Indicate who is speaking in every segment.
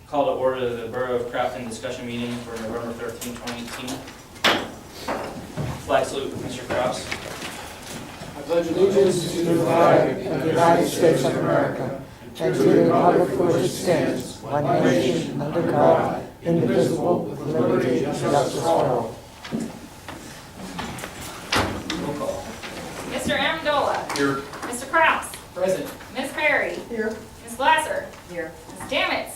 Speaker 1: Call to order the Borough of Crafton discussion meeting for November 13, 2018. Flag salute, Mr. Kraus.
Speaker 2: I pledge allegiance to the flag of the United States of America and to the republic for which it stands, one nation, under God, indivisible, with liberty and justice for all.
Speaker 1: Roll call.
Speaker 3: Mr. Amendola.
Speaker 1: Here.
Speaker 3: Mr. Kraus.
Speaker 1: Present.
Speaker 3: Ms. Perry.
Speaker 2: Here.
Speaker 3: Ms. Glasser. Here. Ms. Damitz.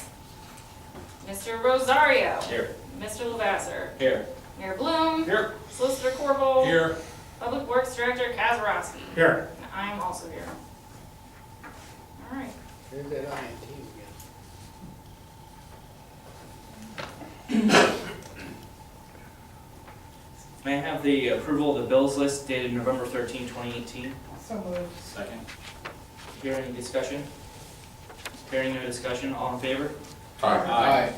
Speaker 3: Mr. Rosario.
Speaker 1: Here.
Speaker 3: Mr. Lavasser.
Speaker 1: Here.
Speaker 3: Mayor Bloom.
Speaker 1: Here.
Speaker 3: Solicitor Corval.
Speaker 1: Here.
Speaker 3: Public Works Director Kazarowski.
Speaker 1: Here.
Speaker 3: And I am also here. All right.
Speaker 2: Here's that INT
Speaker 1: May I have the approval of the bills list dated November 13, 2018?
Speaker 2: So moved.
Speaker 1: Second. Hear any discussion? Hearing no discussion, all in favor?
Speaker 2: Aye.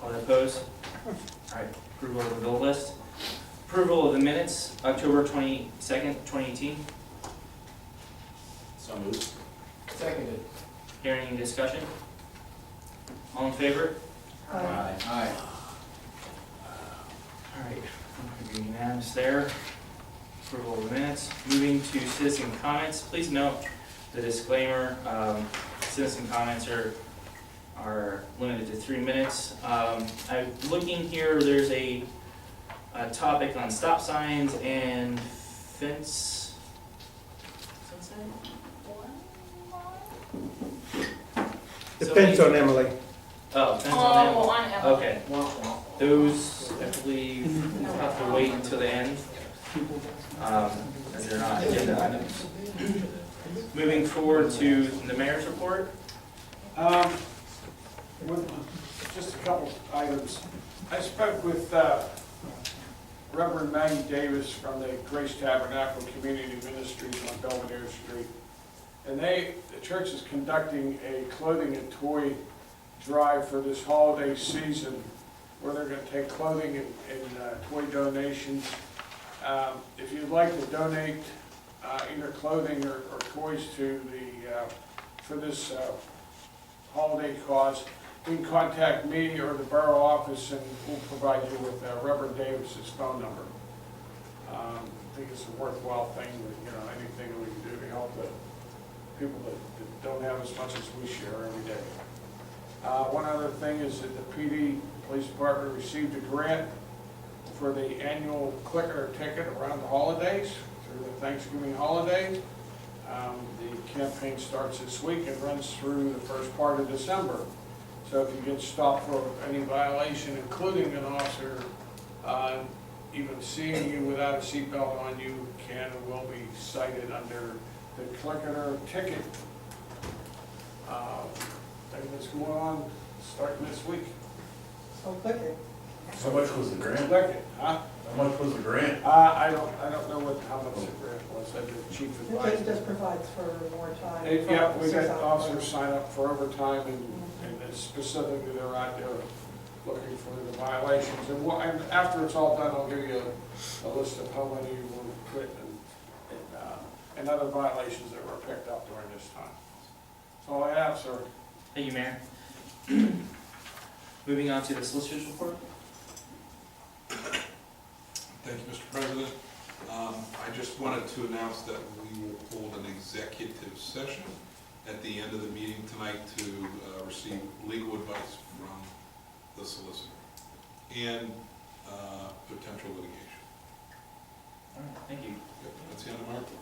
Speaker 1: All opposed? All right, approval of the bill list. Approval of the minutes, October 22nd, 2018.
Speaker 4: So moved.
Speaker 2: Seconded.
Speaker 1: Hearing any discussion? All in favor?
Speaker 4: Aye.
Speaker 2: Aye.
Speaker 1: All right, we're unanimous there. Approval of the minutes. Moving to citizen comments, please note the disclaimer, citizen comments are limited to 3 minutes. I'm looking here, there's a topic on stop signs and fence.
Speaker 5: Depends on Emily.
Speaker 1: Oh, fence
Speaker 3: Oh,
Speaker 1: on them?
Speaker 3: on Emily.
Speaker 1: Okay, those, I believe, we'll have to wait until the end, as they're not agenda items. Moving forward to the mayor's report.
Speaker 6: With just a couple items. I spoke with Reverend Maggie Davis from the Grace Tabernacle Community Ministries on Belvedere Street. And the church is conducting a clothing and toy drive for this holiday season, where they're going to take clothing and toy donations. If you'd like to donate either clothing or toys to for this holiday cause, you can contact me or the borough office, and we'll provide you with Reverend Davis's phone number. I think it's a worthwhile thing, anything that we can do to help the people that don't have as much as we share every day. One other thing is that the PD Police Department received a grant for the annual clicker ticket around the holidays, through the Thanksgiving holiday. The campaign starts this week and runs through the first part of December. So if you get stopped for any violation, including an officer even seeing you without a seatbelt on, you can and will be cited under the clicker ticket thing that's going on starting this week.
Speaker 2: So click
Speaker 4: How much was the grant?
Speaker 6: Click it, huh?
Speaker 4: How much was the grant?
Speaker 6: I don't know how much the grant was. I did chief
Speaker 7: It
Speaker 6: advised.
Speaker 7: just provides for more time.
Speaker 6: Yeah, we got officers sign up for overtime, and it's specifically they're out there looking for the violations. And after it's all done, I'll give you a list of how many were quit and other violations that were picked up during this time. That's all I have, sir.
Speaker 1: Thank you, Mayor. Moving on to the solicitor's report.
Speaker 8: Thank you, Mr. President. I just wanted to announce that we will hold an executive session at the end of the meeting tonight to receive legal advice from the solicitor and potential litigation.
Speaker 1: All right, thank you.
Speaker 8: Yep, that's the end of my report.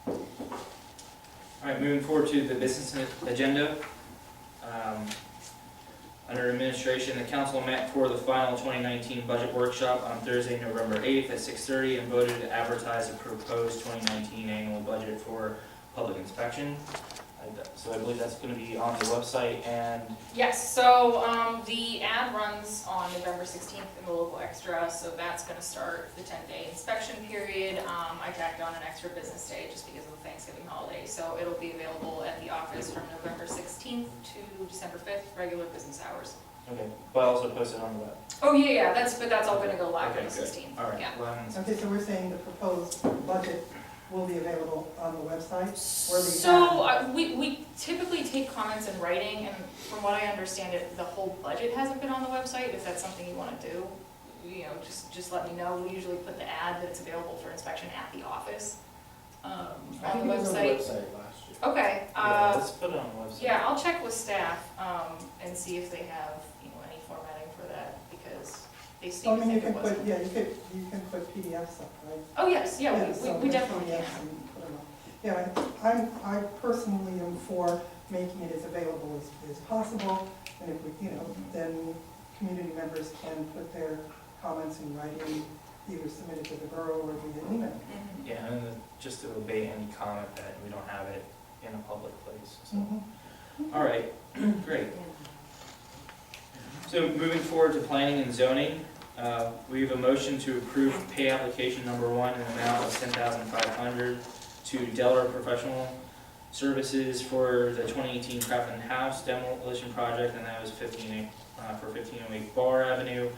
Speaker 1: All right, moving forward to the business agenda. Under administration, the council met for the final 2019 budget workshop on Thursday, November 8th at 6:30 and voted to advertise a proposed 2019 annual budget for public inspection. So I believe that's going to be on the website and
Speaker 3: Yes, so the ad runs on November 16th in the local extra, so that's going to start the 10-day inspection period. I tacked on an extra business day just because of the Thanksgiving holiday, so it'll be available at the office from November 16th to December 5th, regular business hours.
Speaker 1: okay, but also posted on the web.
Speaker 3: Oh, yeah, that's all going to go live on
Speaker 1: Okay,
Speaker 3: the
Speaker 1: good.
Speaker 3: 16th.
Speaker 1: All right.
Speaker 3: Yeah.
Speaker 1: Well,
Speaker 7: Okay, so we're saying the proposed budget will be available on the website? Or the
Speaker 3: So,
Speaker 7: ad?
Speaker 3: we typically take comments in writing, and from what I understand it, the whole budget hasn't been on the website. If that's something you wanna do, you know, just let me know. We usually put the ad that it's available for inspection at the office, on the website. Okay,
Speaker 1: Yeah, let's put it on the website.
Speaker 3: yeah, I'll check with staff, and see if they have, you know, any formatting for that, because they
Speaker 7: I
Speaker 3: seem to
Speaker 7: mean, you
Speaker 3: think it
Speaker 7: can
Speaker 3: wasn't.
Speaker 7: put, you can put PDFs up, right?
Speaker 3: Oh, yes, yeah,
Speaker 7: so
Speaker 3: we
Speaker 7: make
Speaker 3: definitely
Speaker 7: PDFs
Speaker 3: can.
Speaker 7: and put them up. Yeah, I personally am for making it as available as possible, and if we, you know, then community members can put their comments in writing, either submitted to the borough or via email.
Speaker 3: Mhm.
Speaker 1: Yeah, and just to obey any comment that we don't have it in a public place, so.
Speaker 7: Mhm.
Speaker 1: All right, great. So moving forward to planning and zoning, we have a motion to approve pay application number 1 in an amount of $10,500 to Delaware Professional Services for the 2018 Crafton House demolition project, and that was 1508 Bar Avenue,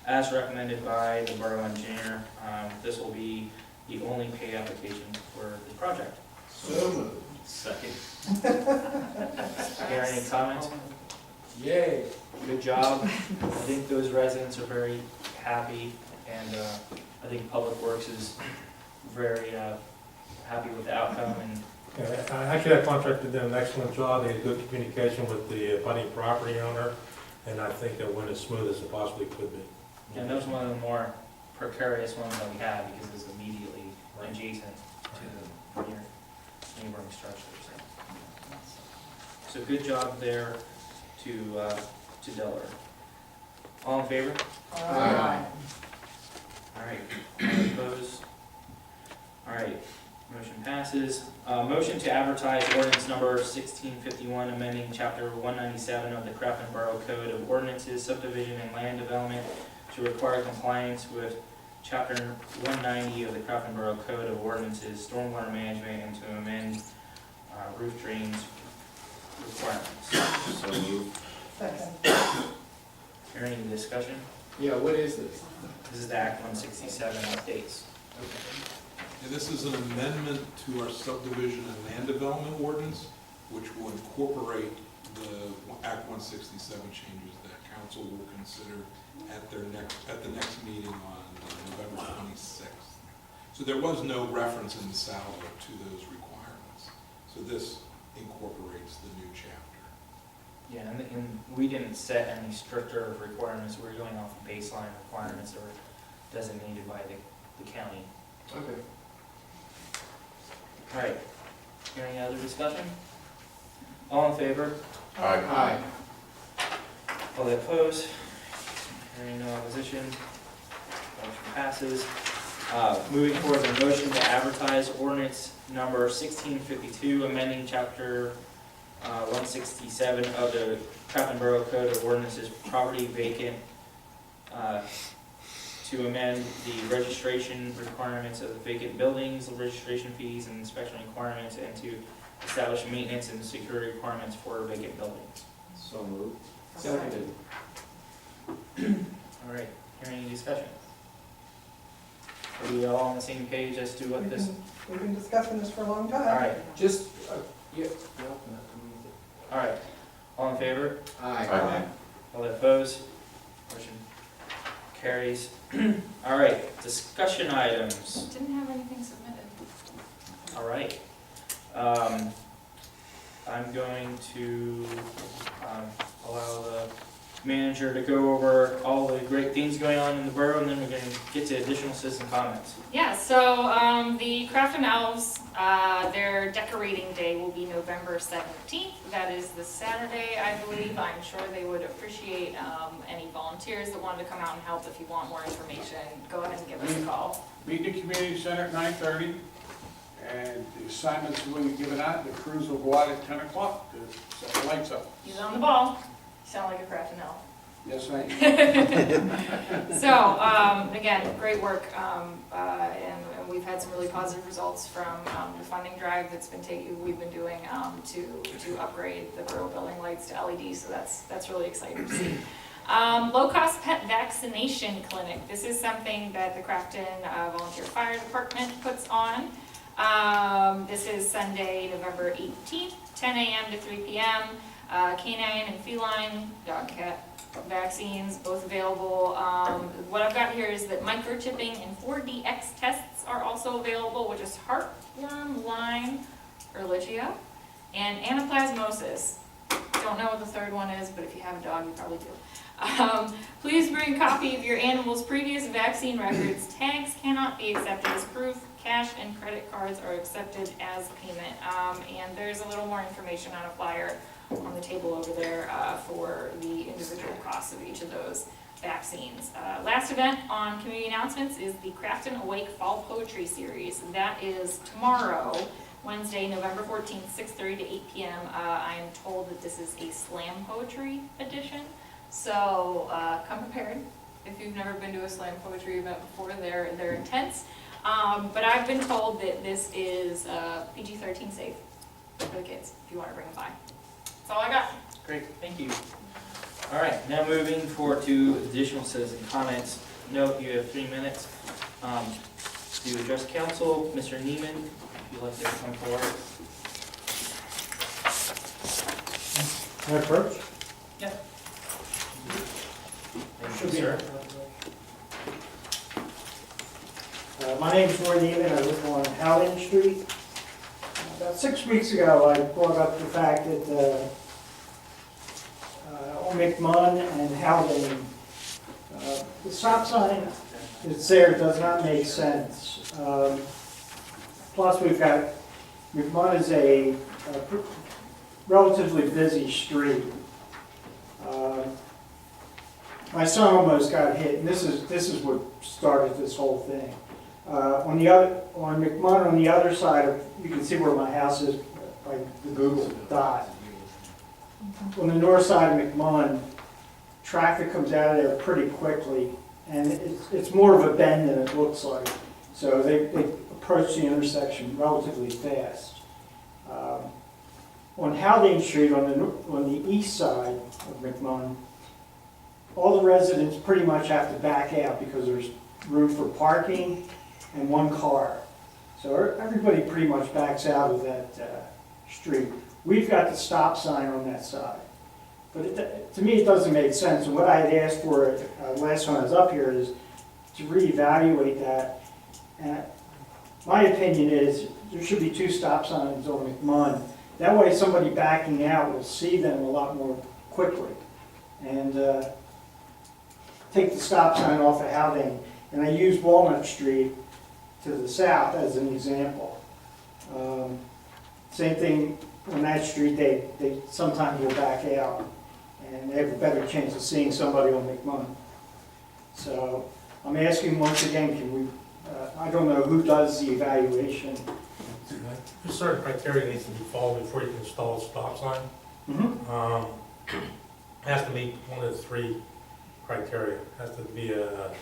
Speaker 1: as recommended by the borough engineer. This will be the only pay application for the project.
Speaker 4: So moved.
Speaker 1: Second. Hear any comments?
Speaker 4: Yay.
Speaker 1: Good job. I think those residents are very happy, and I think Public Works is very happy with the outcome, and
Speaker 5: Actually, I contracted them an excellent job. They had good communication with the budding property owner, and I think it went as smooth as it possibly could be.
Speaker 1: that was one of the more precarious ones that we had, because it's immediately adjacent to the near neighboring structures. So good job there to Delaware. All in favor?
Speaker 4: Aye.
Speaker 1: All right, all opposed? All right, motion passes. Motion to advertise ordinance number 1651, amending chapter 197 of the Crafton Borough Code of Ordinances, subdivision and land development to require compliance with chapter 190 of the Crafton Borough Code of Ordinances, stormwater management, and to amend roof drains requirements.
Speaker 4: So moved.
Speaker 7: Second.
Speaker 1: Here, any discussion?
Speaker 4: Yeah, what is this?
Speaker 1: This is the Act 167 updates.
Speaker 8: And this is an amendment to our subdivision and land development ordinance, which will incorporate the Act 167 changes that council will consider at the next meeting on November 26th. So there was no reference in the salvo to those requirements. So this incorporates the new chapter.
Speaker 1: Yeah, and we didn't set any stricter requirements. We're going off baseline requirements that were designated by the county.
Speaker 4: Okay.
Speaker 1: All right, any other discussion? All in favor?
Speaker 4: Aye.
Speaker 1: All opposed? Hearing no opposition, motion passes. Moving forward, the motion to advertise ordinance number 1652, amending chapter 167 of the Crafton Borough Code of Ordinances, property vacant, to amend the registration requirements of the vacant buildings, the registration fees and inspection requirements, and to establish maintenance and security requirements for vacant buildings.
Speaker 4: So moved.
Speaker 7: Seconded.
Speaker 1: All right, hearing any discussion? Are we all on the same page as to what this?
Speaker 7: We've been discussing this for a long time.
Speaker 1: All right,
Speaker 4: Just, yeah.
Speaker 1: all right. All in favor?
Speaker 4: Aye.
Speaker 1: All opposed? Motion carries. All right, discussion items.
Speaker 3: Didn't have anything submitted.
Speaker 1: All right. I'm going to allow the manager to go over all the great things going on in the borough, and then we're going to get to additional citizen comments.
Speaker 3: Yeah, so the Crafton Elves, their decorating day will be November 17th. That is the Saturday, I believe. I'm sure they would appreciate any volunteers that wanted to come out and help. If you want more information, go ahead and give us a call.
Speaker 6: Meet in the community center at 9:30, and the assignments will be given out, the crews will go out at 10 o'clock to set the lights up.
Speaker 3: He's on the ball. You sound like a Crafton Elf.
Speaker 6: Yes, I am.
Speaker 3: So, again, great work, and we've had some really positive results from the funding drive that's been we've been doing to upgrade the borough building lights to LED, so that's really exciting to see. Low-cost pet vaccination clinic. This is something that the Crafton Volunteer Fire Department puts on. This is Sunday, November 18th, 10 a.m. to 3 p.m. Canine and feline, dog, cat vaccines, both available. What I've got here is that microchipping and 4DX tests are also available, which is heartworm, Lyme, Ehrlichia, and anaplasmosis. Don't know what the third one is, but if you have a dog, you probably do. Please bring a copy of your animal's previous vaccine records. Tags cannot be accepted as proof. Cash and credit cards are accepted as payment. And there's a little more information on a flyer on the table over there for the individual costs of each of those vaccines. Last event on community announcements is the Crafton Awake Fall Poetry Series. That is tomorrow, Wednesday, November 14th, 6:30 to 8 p.m. I am told that this is a slam poetry edition, so come prepared. If you've never been to a slam poetry event before, they're intense. But I've been told that this is PG-13 safe for the kids, if you want to bring them by. That's all I got.
Speaker 1: Great, thank you. All right, now moving forward to additional citizen comments. Note you have 3 minutes to address council. Mr. Neiman, if you'd like to come forward.
Speaker 2: Can I approach?
Speaker 1: Thank you, sir.
Speaker 2: My name is Roy Neiman, I live on Howden Street. About 6 weeks ago, I brought up the fact that on McMunn and Howden, the stop sign that's there does not make sense. Plus, we've got, McMunn is a relatively busy street. My son almost got hit, and this is what started this whole thing. On McMunn, on the other side of, you can see where my house is, by the Google dot. On the north side of McMunn, traffic comes out of there pretty quickly, and it's more of a bend than it looks like. So they approach the intersection relatively fast. On Haldane Street, on the east side of McMunn, all the residents pretty much have to back out because there's room for parking and 1 car. So everybody pretty much backs out of that street. We've got the stop sign on that side. But to me, it doesn't make sense. And what I had asked for last time I was up here is to reevaluate that. And my opinion is there should be 2 stop signs on McMunn. That way somebody backing out will see them a lot more quickly. And take the stop sign off of Haldane. And I use Walnut Street to the south as an example. Same thing on that street, they sometimes will back out and they have a better chance of seeing somebody on McMunn. So I'm asking once again, can we, I don't know who does the evaluation.
Speaker 5: There's certain criteria needs to be followed before you can install a stop sign. Has to meet one of the 3 criteria. Has to be a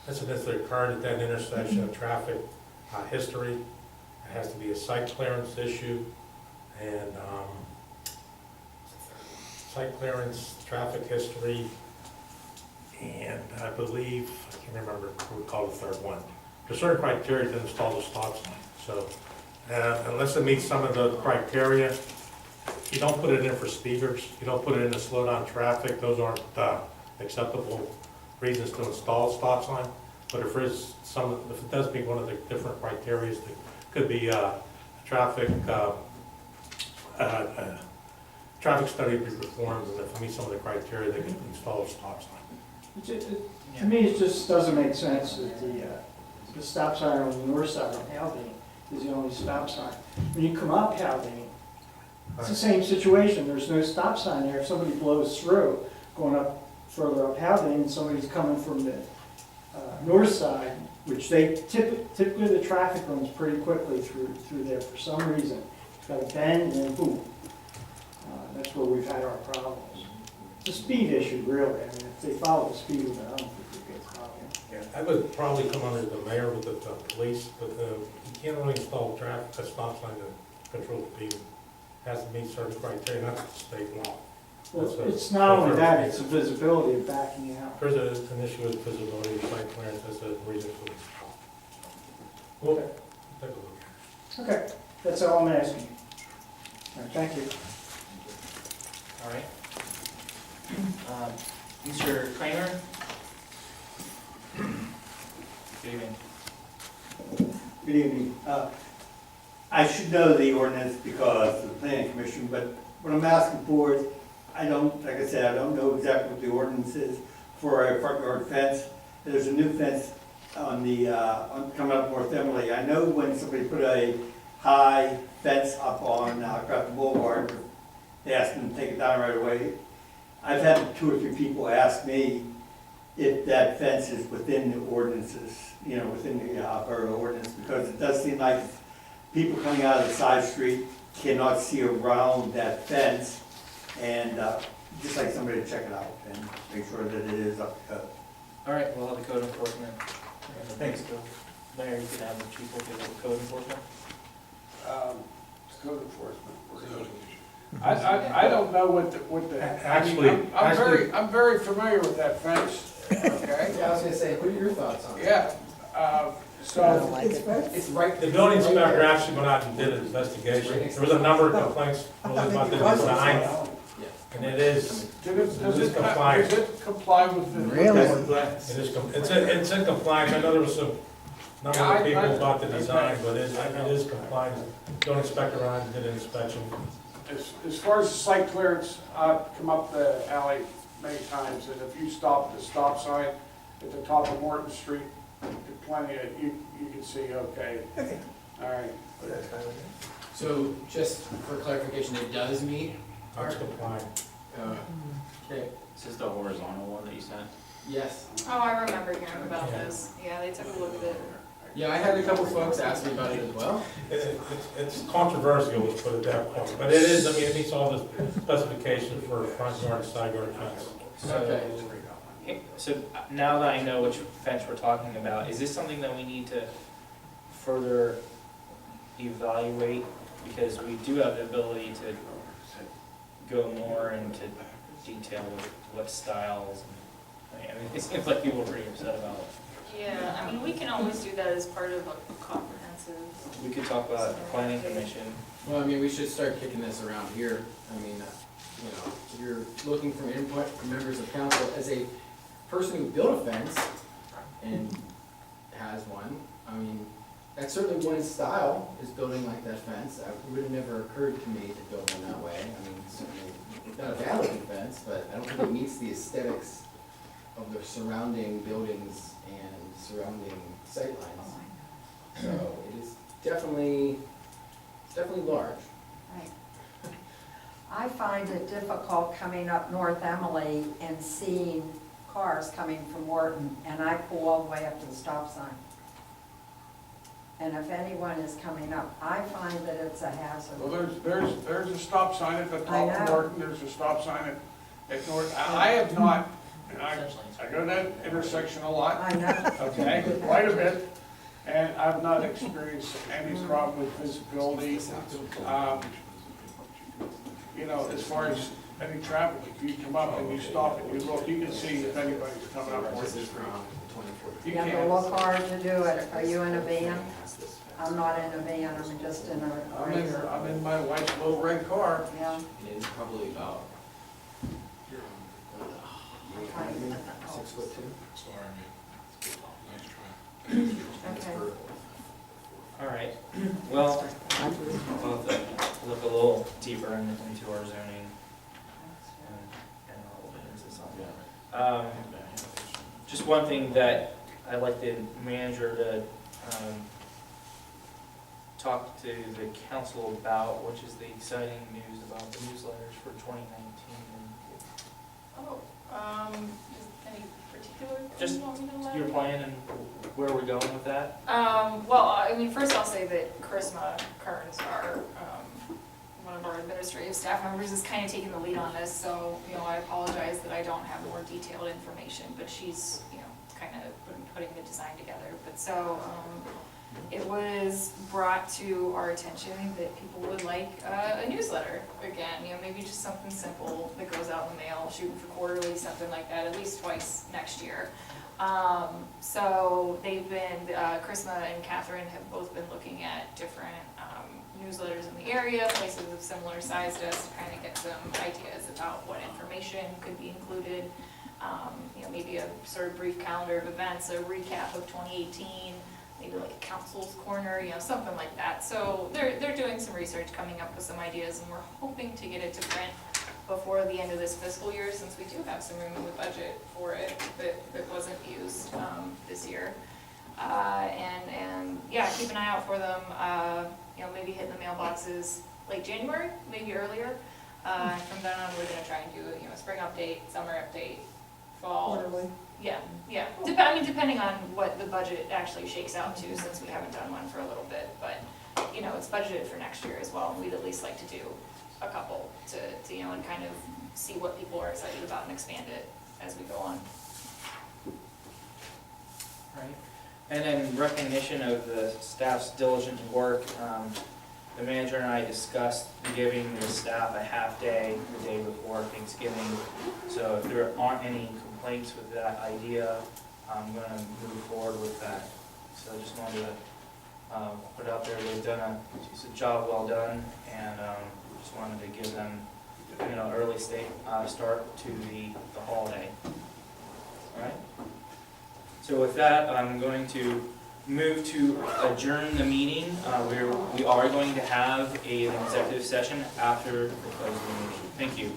Speaker 5: incident that occurred at that intersection, of traffic history. It has to be a site clearance issue, and site clearance, traffic history, and I believe, I can't remember what we call the third one. There's certain criteria to install the stop sign. So unless it meets some of the criteria, you don't put it in for speeders, you don't put it in to slow down traffic. Those aren't acceptable reasons to install a stop sign. But if it does meet one of the different criteria, that could be traffic study to be performed, and if it meets some of the criteria, they can install a stop sign.
Speaker 2: To me, it just doesn't make sense that the stop sign on the north side of Haldane is the only stop sign. When you come up Haldane, it's the same situation. There's no stop sign there. If somebody blows through, going up further up Haldane, and somebody's coming from the north side, which they typically the traffic runs pretty quickly through there for some reason. It's got a bend and then boom. That's where we've had our problems. It's a speed issue, really. I mean, if they follow the speed limit, I don't think we get a problem.
Speaker 5: Yeah, that would probably come under the mayor with the police, but you can't really install a stop sign to control the speed. It has to meet certain criteria, not the state law.
Speaker 2: Well, it's not only that, it's the visibility of backing out.
Speaker 5: There's an issue with visibility of site clearance as a reason for the stop. We'll take a look.
Speaker 9: Okay, that's all I'm asking. All right, thank you.
Speaker 1: All right. Mr. Kramer? Good evening.
Speaker 10: Good evening. I should know the ordinance because of the planning commission, but what I'm asking for is, I don't, like I said, I don't know exactly what the ordinance is for a front yard fence. There's a new fence on the, coming up North Emily. I know when somebody put a high fence up on Crafton Boulevard, they asked them to take it down right away. I've had 2 or 3 people ask me if that fence is within the ordinances, you know, within the borough ordinance, because it does seem like people coming out of the side street cannot see around that fence, and just like somebody to check it out and make sure that it is up to code.
Speaker 1: All right, we'll have the code enforcement. Thanks, Bill. Mayor, you can have the chief look at the code enforcement.
Speaker 6: Code enforcement. I don't know what the.
Speaker 5: Actually-
Speaker 6: I'm very familiar with that fence, okay?
Speaker 4: Yeah, I was gonna say, what are your thoughts on it?
Speaker 6: Yeah, so,
Speaker 7: It's fence?
Speaker 4: It's right.
Speaker 5: The building inspector actually went out and did an investigation. There was a number of complaints really about the design, and it is,
Speaker 6: does it comply with the?
Speaker 2: Really?
Speaker 5: it's in compliance. I know there was some number
Speaker 6: Yeah,
Speaker 5: of people
Speaker 6: I-
Speaker 5: about the design, but it is compliant. Building inspector went out and did an inspection.
Speaker 6: As far as the site clearance, I've come up the alley many times, and if you stop at the stop sign at the top of Morton Street, plenty of, you can see, okay, all right.
Speaker 4: So, just for clarification, it does meet?
Speaker 5: It's compliant.
Speaker 4: Okay,
Speaker 11: This is the horizontal one that you sent?
Speaker 4: yes.
Speaker 3: Oh, I remember hearing about this. Yeah, they took a look at it.
Speaker 4: Yeah, I had a couple folks ask me about it as well.
Speaker 5: It's controversial, let's put it that way, but it is, I mean, it meets all the specifications for front yard and side yard fence.
Speaker 4: Okay.
Speaker 1: So now that I know which fence we're talking about, is this something that we need to further evaluate? Because we do have the ability to go more into detail with what styles. I mean, it seems like people are pretty upset about it.
Speaker 3: Yeah, I mean, we can always do that as part of a comprehensive.
Speaker 1: We could talk about planning commission.
Speaker 4: Well, I mean, we should start kicking this around here. I mean, you know, if you're looking for input from members of council, as a person who built a fence and has one, I mean, that's certainly one style, is building like that fence. It would have never occurred to me to build one that way. I mean, certainly, it's not a bad looking fence, but I don't think it meets the aesthetics of the surrounding buildings and surrounding sightlines. So it is definitely large.
Speaker 2: Right. I find it difficult coming up North Emily and seeing cars coming from Morton, and I pull all the way up to the stop sign. And if anyone is coming up, I find that it's a hazard.
Speaker 6: Well, there's a stop sign at the
Speaker 2: I
Speaker 6: top of
Speaker 2: know.
Speaker 6: Morton, there's a stop sign at North, I have not, and I go to that intersection a lot,
Speaker 2: I know.
Speaker 6: okay, quite a bit, and I've not experienced any problem with visibility. You know, as far as any traffic, if you come up and you stop and you look, you can see if anybody's coming up Morton Street. You
Speaker 2: You have to
Speaker 6: can.
Speaker 2: look hard to do it. Are you in a van? I'm not in a van, I'm just in a regular.
Speaker 6: I'm in my wife's little red car.
Speaker 2: Yeah.
Speaker 4: It is probably about
Speaker 2: Okay.
Speaker 4: 6'2".
Speaker 8: Sorry, man. Nice try.
Speaker 2: Okay.
Speaker 1: All right, well, we'll have to look a little deeper into our zoning and our ordinances on that. Just one thing that I'd like the manager to talk to the council about, which is the exciting news about the newsletters for 2019.
Speaker 3: Oh, is any particular thing
Speaker 1: Just
Speaker 3: you want me to let?
Speaker 1: Your plan and where we're going with that?
Speaker 3: Well, I mean, first I'll say that Charisma Kearns, our, one of our administrative staff members, is kind of taking the lead on this, so, you know, I apologize that I don't have more detailed information, but she's, you know, kind of putting the design together. But so, it was brought to our attention that people would like a newsletter again, you know, maybe just something simple that goes out in the mail, shooting for quarterly, something like that, at least twice next year. So they've been, Chrisma and Catherine have both been looking at different newsletters in the area, places of similar size to us, to kind of get some ideas about what information could be included. Maybe a sort of brief calendar of events, a recap of 2018, maybe like a council's corner, something like that. So they're doing some research, coming up with some ideas, and we're hoping to get it to print before the end of this fiscal year, since we do have some room in the budget for it that wasn't used this year. And yeah, keep an eye out for them, maybe hit the mailboxes late January, maybe earlier. From then on, we're gonna try and do, a spring update, summer update, fall.
Speaker 7: Quarterly.
Speaker 3: Yeah. Depending on what the budget actually shakes out to, since we haven't done one for a little bit, but, it's budgeted for next year as well, and we'd at least like to do a couple to and kind of see what people are excited about and expand it as we go on.
Speaker 1: Right. And in recognition of the staff's diligent work, the manager and I discussed giving the staff a half day the day before Thanksgiving. So if there aren't any complaints with that idea, I'm gonna move forward with that. So I just wanted to put out there, they've done a job well done, and just wanted to give them, early start to the holiday. All right? So with that, I'm going to move to adjourn the meeting. We are going to have an executive session after the close of the meeting. Thank you.